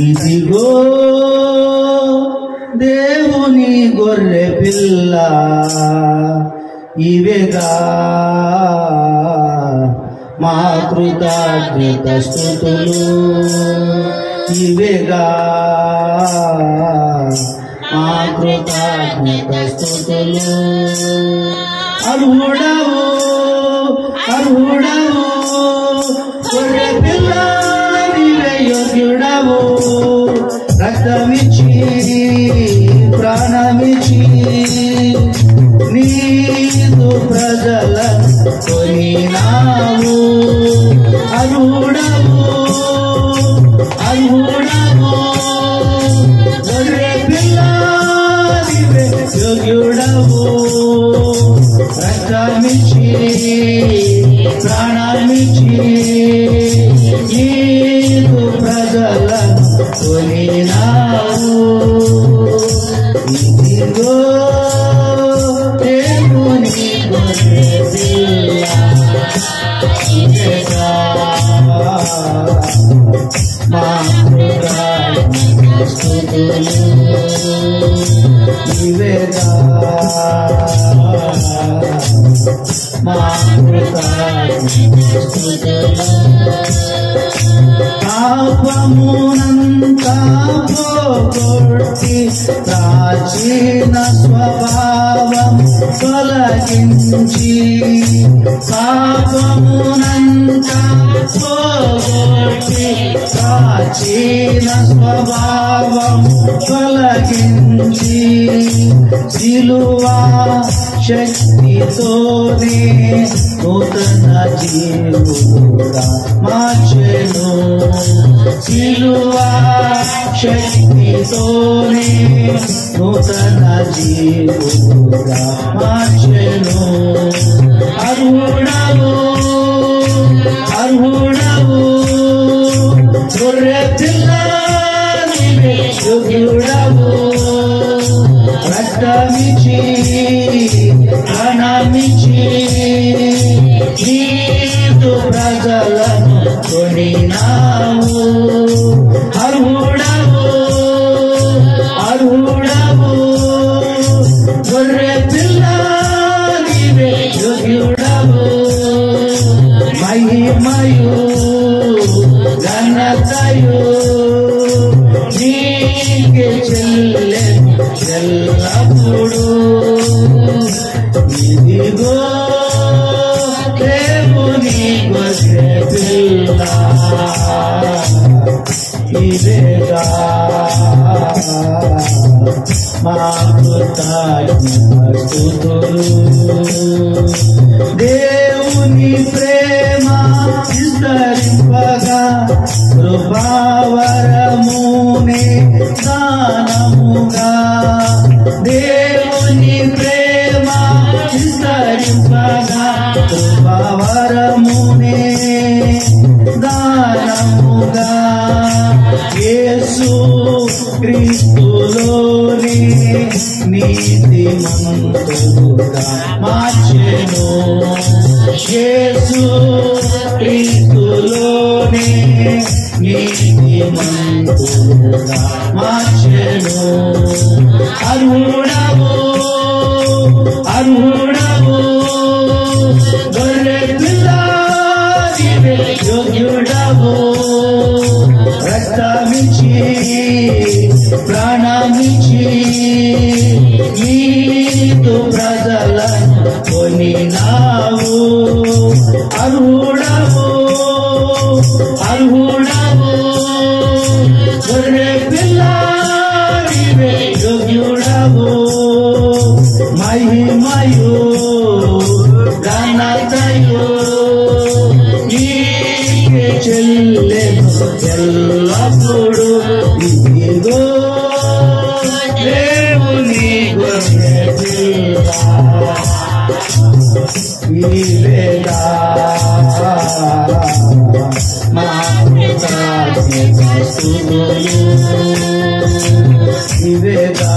ఇదిగో దేవుని గొర్రె పిల్ల, ఇవేగా మా కృతజ్ఞత స్తుతులు, ఇవేగా మా కృతజ్ఞత స్తుతులు. అర్హుడవు అర్హుడవు గొర్రె పిల్ల, నీవే యోగ్యుడవు. రక్తమిచ్చి ప్రాణమిచ్చి నీదు ప్రజలను కొనినావు. అర్హుడవు అర్హుడవు గొర్రె పిల్ల, నీవే యోగ్యుడవు. రక్తమిచ్చి ప్రాణమిచ్చి నీదు ప్రజలను కొనినావు. ఇదిగో దేవుని గొర్రె పిల్ల, ఇవేగా మా కృతజ్ఞత స్తుతులు, ఇవేగా మా కృతజ్ఞత స్తుతులు. పాపమునంతా పోగొట్టి ప్రాచీన స్వభావం తొలగించి, పాపమునంతా పోగొట్టి ప్రాచీన స్వభావం తొలగించి, సిలువా శక్తితోనే నూతన జీవులుగా మార్చెను. సిలువా శక్తితోనే నూతన జీవులుగా మార్చెను. అర్హుడవు అర్హుడవు గొర్రె పిల్ల, నీవే యోగ్యుడవు. రక్తమిచ్చి ప్రాణమిచ్చి నీదు ప్రజలను కొనినావు. అర్హుడవు అర్హుడవు గొర్రె పిల్ల, నీవే యోగ్యుడవు. మహిమయు ఘనతయు నీకే చెల్లెను ఎల్లప్పుడు. ఇదిగో దేవుని గొర్రె పిల్ల, ఇవేగా మా కృతజ్ఞత స్తుతులు. దేవుని ప్రేమ విస్తరింపగా కృపావరమునే దానముగా. దేవుని ప్రేమ విస్తరింపగా కృపావరమునే దానముగా. యేసు క్రీస్తులోనే నీతిమంతులుగా మార్చెను. యేసు క్రీస్తులోనే నీతిమంతులుగా మార్చెను. అర్హుడవు అర్హుడవు గొర్రె పిల్ల, నీవే యోగ్యుడవు. రక్తమిచ్చి ప్రాణమిచ్చి నీదు ప్రజలను కొనినావు. అర్హుడవు అర్హుడవు గొర్రె పిల్ల, నీవే యోగ్యుడవు. మహిమయు ఘనతయు నీకే చెల్లెను ఎల్లప్పుడు. ఇదిగో దేవుని గొర్రె పిల్ల, ఇవేగా మా కృతజ్ఞత స్తుతులు, ఇవేగా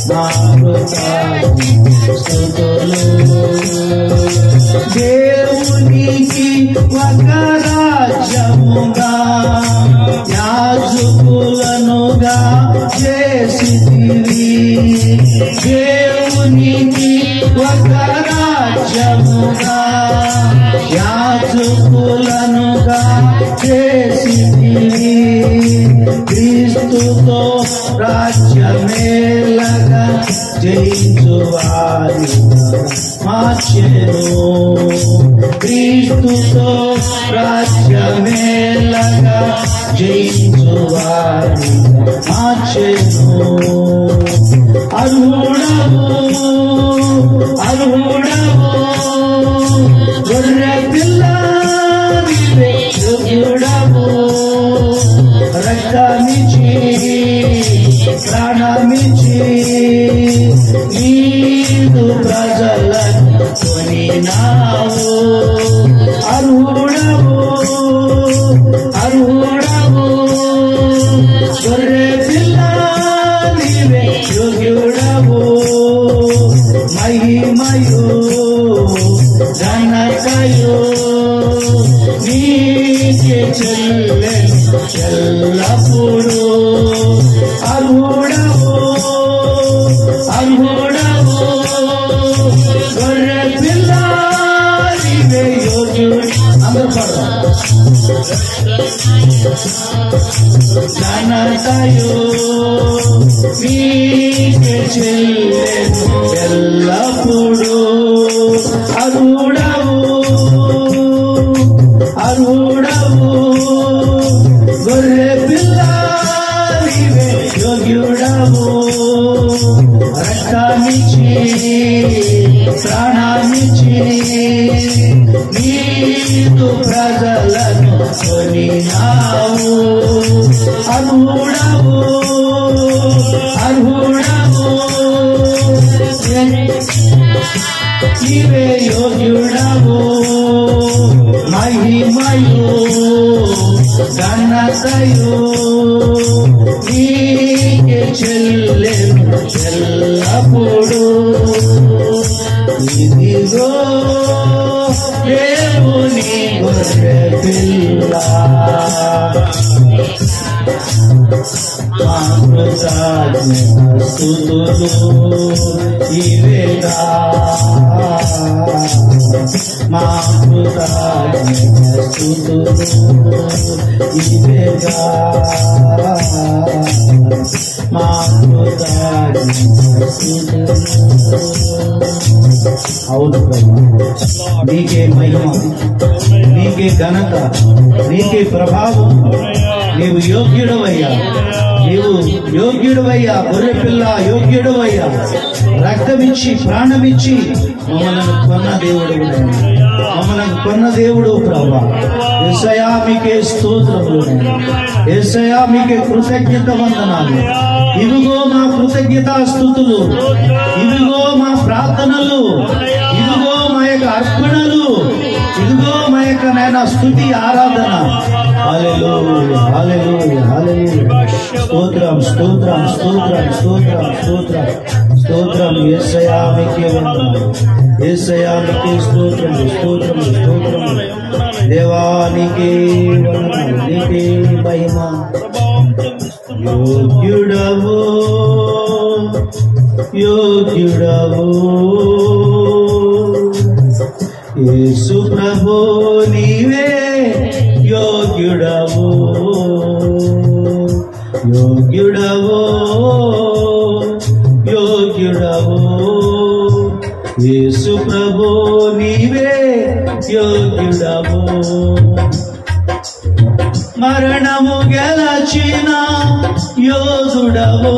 మా కృతజ్ఞత స్తుతులు. దేవుని దేవునికి ఒక రాజ్యముగా యాజకులనుగా చేసితివి. దేవునికి ఒక రాజ్యముగా యాజకులనుగా చేసితివి. క్రీస్తుతో రాజ్యమేలగా జయించువారిగా మార్చెను. క్రీస్తుతో రాజ్యమేలగా జయించువారిగా మార్చెను. అర్హుడవు అర్హుడవు గొర్రె పిల్ల నీవే యోగ్యుడవు. రక్తమిచ్చి ప్రాణమిచ్చి నీదు ప్రజలను కొనినావు. అర్హుడవు అర్హుడవు గొర్రె పిల్ల నీవే యోగ్యుడవు. మహిమయు ఘనతయు నీకే చెల్లెను ఎల్లప్పుడూ. అర్హుడవు అర్హుడవు గొర్రె పిల్ల నీవే యోగ్యుడు. అందరూ పాడదాం. ఘనతయు నీకే చెల్లెను ఎల్లప్పుడూ. అర్హుడవు అర్హుడవు గొర్రె పిల్ల నీవే యోగ్యుడవు. రక్తమిచ్చి ప్రాణమిచ్చి నీదు ప్రజలను కొనినావు. అర్హుడవు అర్హుడవు నీవే యోగ్యుడవు. మహిమయు ఘనతయు నీకే చెల్లెను ఎల్లప్పుడూ. ఇదిగో దేవుని గొర్రె పిల్ల మా కృతజ్ఞతాస్తుతులు ఇవేగా. మా కృతజ్ఞతాస్తుతులు ఇవేగా. మా కృతజ్ఞతాస్తుతులు. అవును ప్రభు, నీకే మహిమ, నీకే ఘనత, నీకే ప్రభావం. నీవు యోగ్యుడవయ్యా, నీవు యోగ్యుడవయ్యా. గొర్రె పిల్ల యోగ్యుడవయ్యా. రక్తమిచ్చి ప్రాణమిచ్చి మమ్మల్ని కొన్న దేవుడు, మమ్మల్ని కొన్న దేవుడు ప్రభా. యేసయ్యా మీకే స్తోత్రములు, యేసయ్యా మీకే కృతజ్ఞత వందనాలు. ఇదిగో మా కృతజ్ఞతాస్తుతులు, ఇదిగో మా ప్రార్థనలు, ఇదిగో మా యొక్క అర్పణలు, ఇదిగో మా యొక్క నాయన స్తుతి ఆరాధన. హల్లెలూయా హల్లెలూయా హల్లెలూయా. స్తోత్రం స్తోత్రం స్తోత్రం స్తోత్రం స్తోత్రం స్తోత్రం. యేసయ్యా మీకే వందనాలు, యేసయ్యా మీకే స్తోత్రములు స్తోత్రములు స్తోత్రములు. దేవానికి వందనాలు, నీకే మహిమ. యోగ్యుడవు యోగ్యుడవు యేసు ప్రభు నీవే యోగ్యుడవు. యోగ్యుడవు యోగ్యుడవు యేసు ప్రభు నీవే యోగ్యుడవు. మరణము గెలచిన యోధుడవు,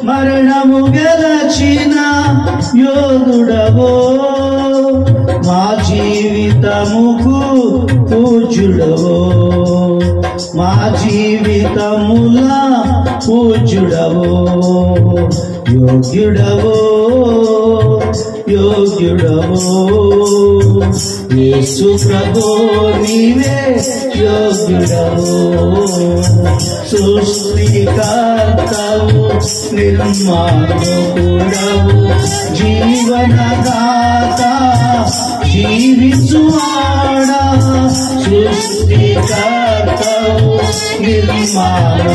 మరణము గెలచిన యోధుడవు. మా జీవితముకు పూజ్యుడవు, మా జీవితముల పూజ్యుడవు. యోగ్యుడవు యోగ్యుడవు యేసు ప్రభు నీవే యోగ్యుడవు. సృష్టికర్తవు నిర్మాణకుడవు జీవనదాత జీవించువాడా సృష్టికర్తవు నిర్మాణకుడవు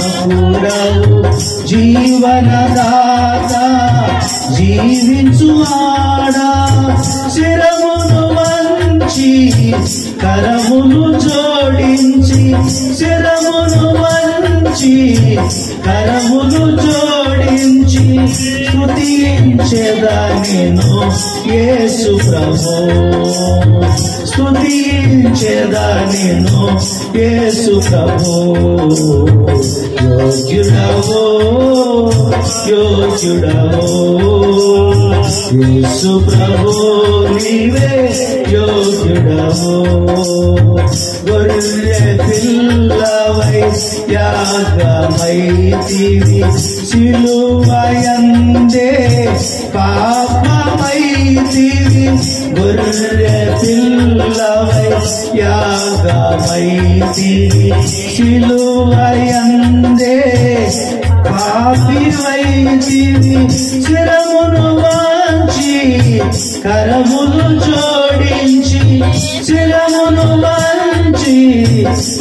జీవనదాత జీవించువాడా శిరమును వంచి కరమును జోడించి శిరమును వంచి కరమును జోడించి స్తుతించెదా నిన్ను యేసు ప్రభు స్తుతించెదా నిన్ను యేసు ప్రభు యోగ్యుడవో యోగ్యుడవో యేసు ప్రభు నీవే యోగ్యుడవో గొర్రె పిల్లవై యాగమైతివి సిలువయందే పాపమైతివి గొర్రె పిల్లవై యాగమైతివి సిలువయందే పాపివైతివి శిరమును వంచి కరములు జోడించి శిరమును వంచి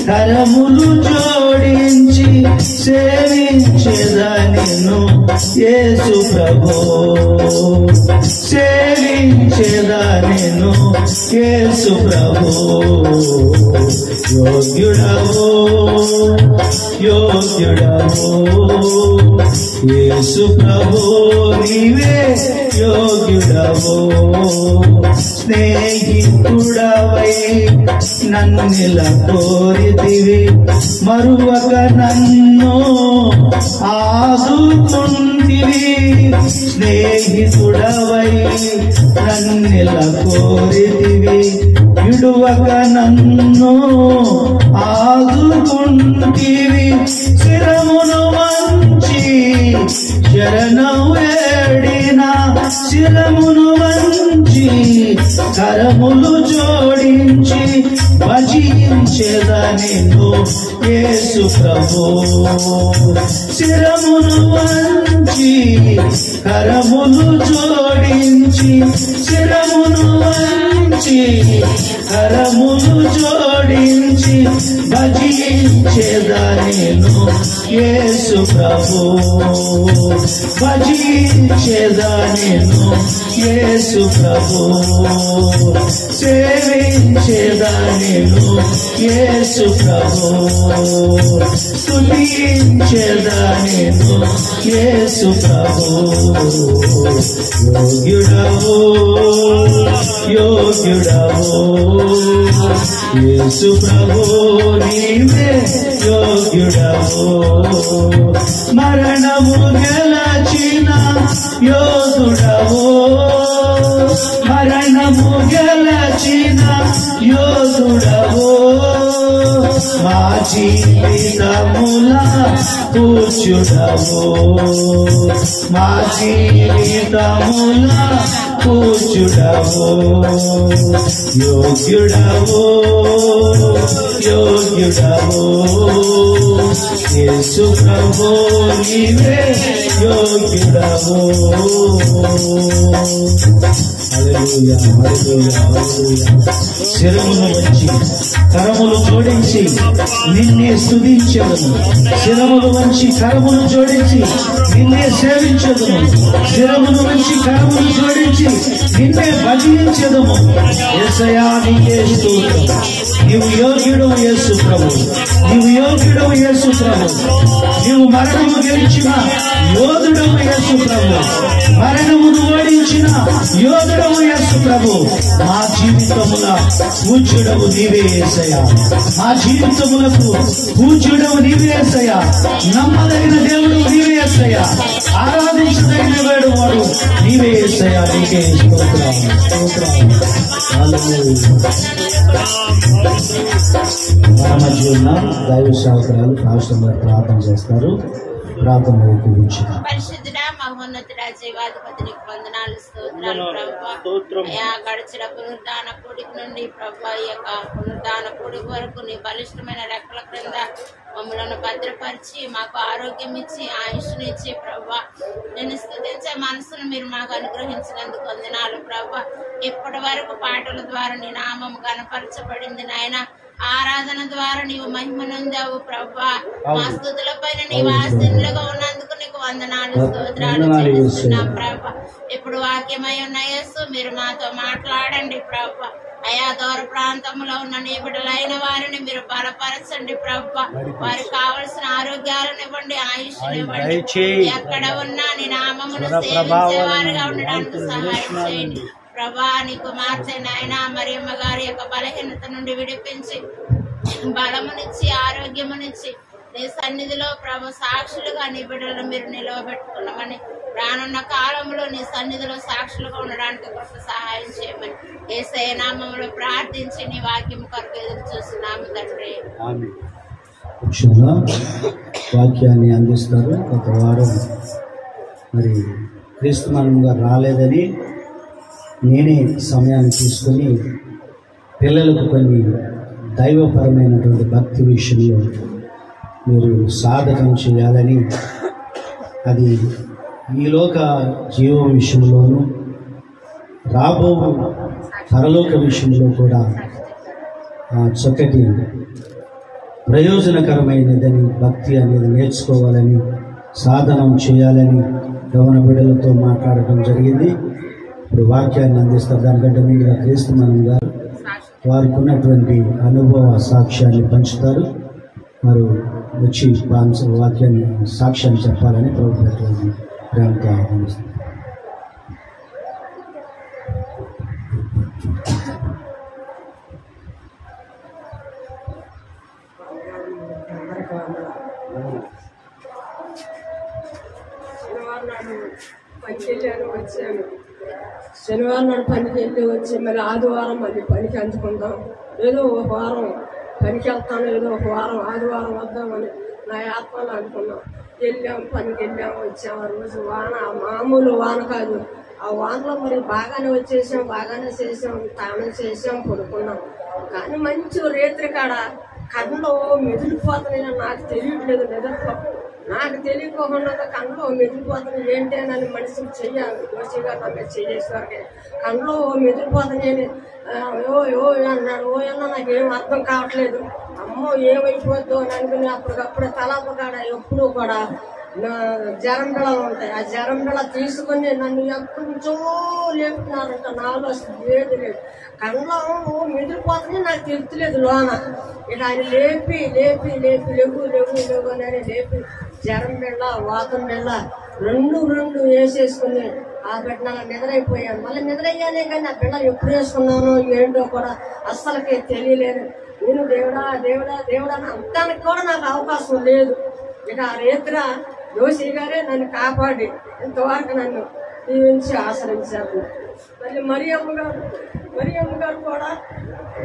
కరములు జోడించి సేవించెదా నిన్ను యేసు ప్రభు సేవించెదా నిన్ను యేసు ప్రభు యోగ్యుడవో యోగ్యుడవో యేసు ప్రభు నీవే యోగ్యుడవో స్నేహితుడవై నన్నిల కోరితివి మరువక నన్ను ఆదుకుంటివి స్నేహితుడవై నన్నిల కోరితివి విడువక నన్ను ఆదుకుంటివి శిరమును వంచి శరణం వేడిన శిరమును వంచి కరములు జోడించి భజించెదా నిన్ను యేసు ప్రభు శిరమును వంచి కరములు జోడించి శిరమును వంచి కరములు జోడించి భజించెదా నిన్ను యేసు ప్రభు భజించెదా నిన్ను యేసు ప్రభు సేవించెదా నిన్ను యేసు ప్రభు స్తుతించెదా నిన్ను యేసు ప్రభు యోగ్యుడవో యోగ్యుడవో యేసు ప్రభు నీవే యోగ్యుడవో మరణము గెలచిన యోధుడవో మరణము గెలచిన యోధుడవో మా జీవితముల పూజ్యుడవో మా జీవితముల పూజ్యుడవో యోగ్యుడవో యోగ్యుడవో యేసు ప్రభు నీవే యోగ్యుడవో హల్లెలూయా హల్లెలూయా హల్లెలూయా శిరమును వంచి కరములు జోడించి నిన్నే స్తుతించెదను శిరములు వంచి కరములు జోడించి నిన్నే సేవించెదను శిరమును వంచి కరములు జోడించి నిన్నే భజించెదము యేసయ్యా నీకే స్తోత్రం నీవు యోగ్యుడు యేసు ప్రభు నీవు యోగ్యుడు యేసు ప్రభు నీవు మరణము గెలిచిన యోధుడవు యేసు ప్రభు మరణమును ఓడించిన యోధుడవు యేసు ప్రభు మా జీవితముల పూజ్యుడవు నీవే యేసయ్యా మా జీవితములకు పూజ్యుడవు నీవే యేసయ్యా నమ్మదగిన దేవుడు నీవే యేసయ్యా ఆరాధించదగిన వాడు నీవే యేసయ్యా నీకే స్తోత్రం స్తోత్రం మన మధ్య ఉన్న దైవ సేవకురాలు పాస్టర్ గారు ప్రార్థన చేస్తారు. ప్రార్థన పరిశుద్ధుడా మహోన్నతుడా జీవాధిపతినికి వందనాలు, స్తోత్రాలు ప్రభా. అయా గడిచిన పునరుద్ధాన కూడికి నుండి ప్రభా ఈ యొక్క పునరుద్ధాన కూడికి వరకు నీ బలిష్టమైన రెక్కల క్రింద మమ్మలను భద్రపరిచి మాకు ఆరోగ్యం ఇచ్చి ఆయుష్నిచ్చి ప్రభా నేను స్తుతించే మనసును మీరు మాకు అనుగ్రహించినందుకు వందనాలు ప్రభా. ఇప్పటి వరకు పాటల ద్వారా నీ నామం కనపరచబడింది నాయన. ఆరాధన ద్వారా నీవు మహిమ నొందావు ప్రభా. మా స్తుతుల పైన నీవు ఆసీనులుగా ఉన్నందుకు నీకు వందనాలు, స్తోత్రాలు చెల్లిస్తున్నాం ప్రభా. ఇప్పుడు వాక్యమై ఉన్న యేసు మీరు మాతో మాట్లాడండి ప్రభా. అయా దూర ప్రాంతంలో ఉన్న నీ బిడ్డలైన వారిని మీరు బలపరచండి ప్రభా. వారికి కావలసిన ఆరోగ్యాలను ఇవ్వండి, ఆయుష్నివ్వండి. ఎక్కడ ఉన్నా నీ నామమును సేవించేవారుగా ఉండడానికి సహాయం చేయండి ప్రభా. నీ కుమార్తె నాయన మరియమ్మ గారి యొక్క బలహీనత నుండి విడిపించి బలమునిచ్చి ఆరోగ్యమునిచ్చి నీ సన్నిధిలో ప్రభు సాక్షులుగా నీ బిడ్డలను మీరు నిలవబెట్టుకున్నామని, రానున్న కాలంలో నీ సన్నిధిలో సాక్షులుగా ఉండడానికి కృప సహాయం చేయమని యేసయ్య నామములో ప్రార్థించి నీ వాక్యం కొరకు ఎదురు చూస్తున్నాము తండ్రి. వాక్యాన్ని అందిస్తారు. గత వారం మరి క్రీస్తు మరణంగా రాలేదని నేనే సమయాన్ని తీసుకొని పిల్లలకు కొన్ని దైవపరమైనటువంటి భక్తి విషయంలో మీరు సాధకం చేయాలని, అది ఈలోక జీవం విషయంలోనూ రాబో పరలోక విషయంలో కూడా చక్కటి ప్రయోజనకరమైనదని భక్తి అనేది నేర్చుకోవాలని, సాధనం చేయాలని యవన బిడ్డలతో మాట్లాడటం జరిగింది. ఇప్పుడు వాక్యాన్ని అందిస్తారు. దానికంటే ముందుగా క్రీస్తు మనం గారు వారికి ఉన్నటువంటి అనుభవ సాక్ష్యాన్ని పంచుతారు. వారు వచ్చి వాక్యాన్ని సాక్ష్యాన్ని చెప్పాలని ప్రభుత్వాన్ని ప్రేమతో ఆహ్వానిస్తారు. శనివారం నాడు పనికి వెళ్ళి వచ్చి మళ్ళీ ఆదివారం మళ్ళీ పనికి అందుకుందాం, ఏదో ఒక వారం పనికి వెళ్తాను, ఏదో ఒక వారం ఆదివారం వద్దామని నా ఆత్మలో అనుకున్నాం. వెళ్ళాం, పనికి వెళ్ళాము, వచ్చాము. ఆ రోజు వాన మామూలు వాన కాదు. ఆ వానలో మరి బాగానే వచ్చేసాం, బాగానే చేసాం, తానం చేసాం, పడుకున్నాం. కానీ మంచి రేత్రి కాడ కన్నులో మెదిలిపోతున్నాయి. నాకు తెలియట్లేదు, నిద్రలో నాకు తెలియకోకుండా కన్నులో మెదిలిపోతున్నాయి. ఏంటి అని మనిషికి చెయ్యాలి, దోషిగా నాకు చేసేసరికి కన్నులో మెదిలిపోతున్నాయని ఓ అన్నాడు. ఓ అన్నా నాకేం అర్థం కావట్లేదు. అమ్మో ఏమైపోద్దో అని అనుకుని అప్పటికప్పుడు తలాపకాడ ఎప్పుడు కూడా జరం బిళ్ళలు ఉంటాయి. ఆ జరం బిళ్ళ తీసుకుని నన్ను ఎక్కడి నుంచో లేపుతున్నారంట. నాలో లేదు లేదు, కళ్ళలో మెదిలిపోతుంది, నాకు తెలుస్తలేదు లోన. ఇక ఆయన లేపి లేపి లేపి లేవు లేవు లేవు అని లేపి జరం బిళ్ళ వాతం బిళ్ళ రెండు వేసేసుకుని ఆ బిడ్డ నిద్రైపోయాను. మళ్ళీ నిద్రయ్యానే కానీ ఆ బిళ్ళ ఎప్పుడు వేసుకున్నానో ఏంటో కూడా అస్సలకి తెలియలేదు. నేను దేవుడా దేవుడా దేవుడా అని అంటానికి కూడా నాకు అవకాశం లేదు. ఇక ఆ రేత్ర దోషి గారే నన్ను కాపాడి ఇంతవరకు నన్ను దీవించి ఆశ్రయించారు. మళ్ళీ మరియమ్మ గారు కూడా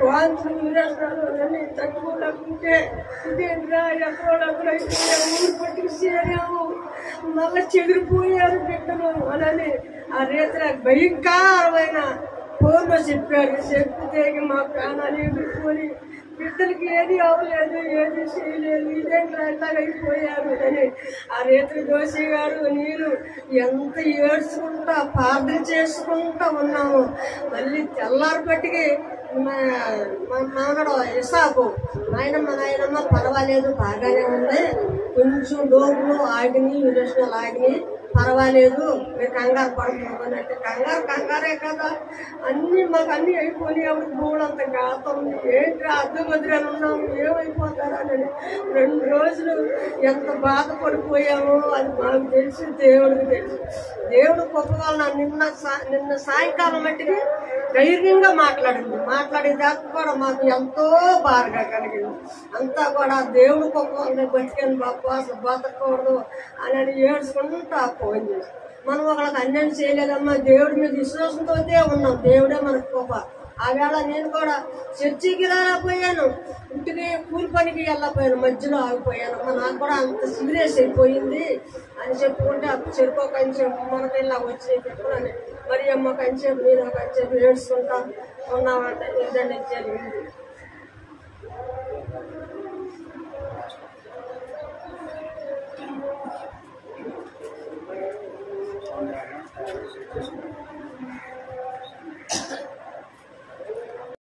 వాంతులు విరేస్తాను నన్ను తట్టుకోలేకుంటే ఇదేంట్రా ఎక్కడో ఊరు పట్టుకు చేరాము, మళ్ళీ చెదిరిపోయారు బిడ్డలు అని ఆ రేత్ర భయంకరమైన ఫోన్లో చెప్పారు. చెప్తే మా ప్రాణాలు ఎదుర్కొని బిడ్డలకి ఏది అవ్వలేదు, ఏది చేయలేదు, ఇదేంట్రా ఎట్లాగైపోయారు అని ఆ రేత్రి దోషి గారు నేను ఎంత ఏడ్చుకుంటా ప్రార్థన చేసుకుంటా ఉన్నాము. మళ్ళీ తెల్లారి పట్టికి మా మానడు ఇసాకు నాయనమ్మ పర్వాలేదు, బాగానే ఉంది, కొంచెం డోర్లు ఆగినాయి, విరేషణలు ఆగినాయి, పర్వాలేదు, మీరు కంగారు పడుతున్నట్టు. కంగారే కదా, మాకు అన్ని అయిపోయి అప్పుడు గూడంత గాతం ఏంటి అద్దెమద్రాలు ఉన్నాము, ఏమైపోతారని 2 రోజులు ఎంత బాధపడిపోయామో అది మాకు తెలుసు, దేవుడికి తెలుసు. దేవుడు గొప్పగా నిన్న సాయంకాలం మట్టికి ధైర్యంగా మాట్లాడేదాకా కూడా మాకు ఎంతో బాధగా కలిగింది. అంతా కూడా దేవుడు గొప్పగా బతికాను బాబు, అసలు బతకూడదు అని ఏడ్చుకుంటా ఫోన్ చేసి మనం ఒకళ్ళకి అన్యాయం చేయలేదమ్మా, దేవుడి మీద విశ్వాసంతో ఉన్నాం, దేవుడే మనకు గొప్ప ఆ వేళ నేను కూడా చర్చికి రాకపోయాను, ఇంటికి కూలి పనికి వెళ్ళకపోయాను, మధ్యలో ఆగిపోయాను. నాకు కూడా అంత సీరియస్ అయిపోయింది అని చెప్పుకుంటే అప్పుడు చెరుకో కంచేపు మనకి ఇలా వచ్చి పెట్టుకున్నాను. మరి అమ్మ కంచేపు నేను కంచేపు ఏడ్చుకుంటా ఉన్నామంటే ఇదండి జరిగింది. Thank you.